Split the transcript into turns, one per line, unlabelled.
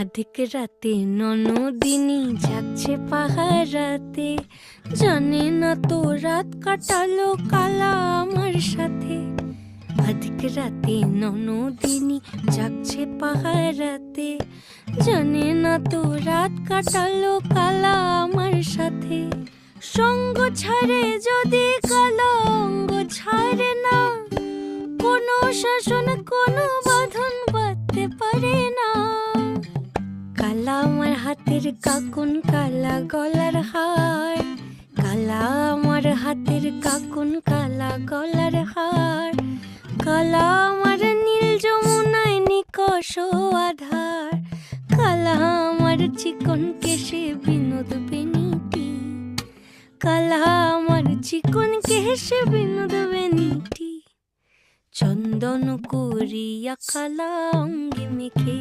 আধিক রাতে ননদিনী যাচ্ছে পাহারাতে, জানে না তো রাত কাটালো কালা আমার সাথে। আধিক রাতে ননদিনী যাচ্ছে পাহারাতে, জানে না তো রাত কাটালো কালা আমার সাথে। সঙ্গ ছাড়ে যদি কালা অঙ্গ ছাড়ে না, কোনো শাসন কোনো বাঁধন বাঁধতে পারে না। কালা আমার হাতের কাকুন কালা গলার হার, কালা আমার হাতের কাকুন কালা গলার হার। কালা আমার নীল যমুনায় নিকষ আধার, কালা আমার চিকন কেশে বিনোদ বেনিটি, কালা আমার চিকন কেশে বিনোদ বেনিটি। চন্দন করিয়া কালা অঙ্গে মেখে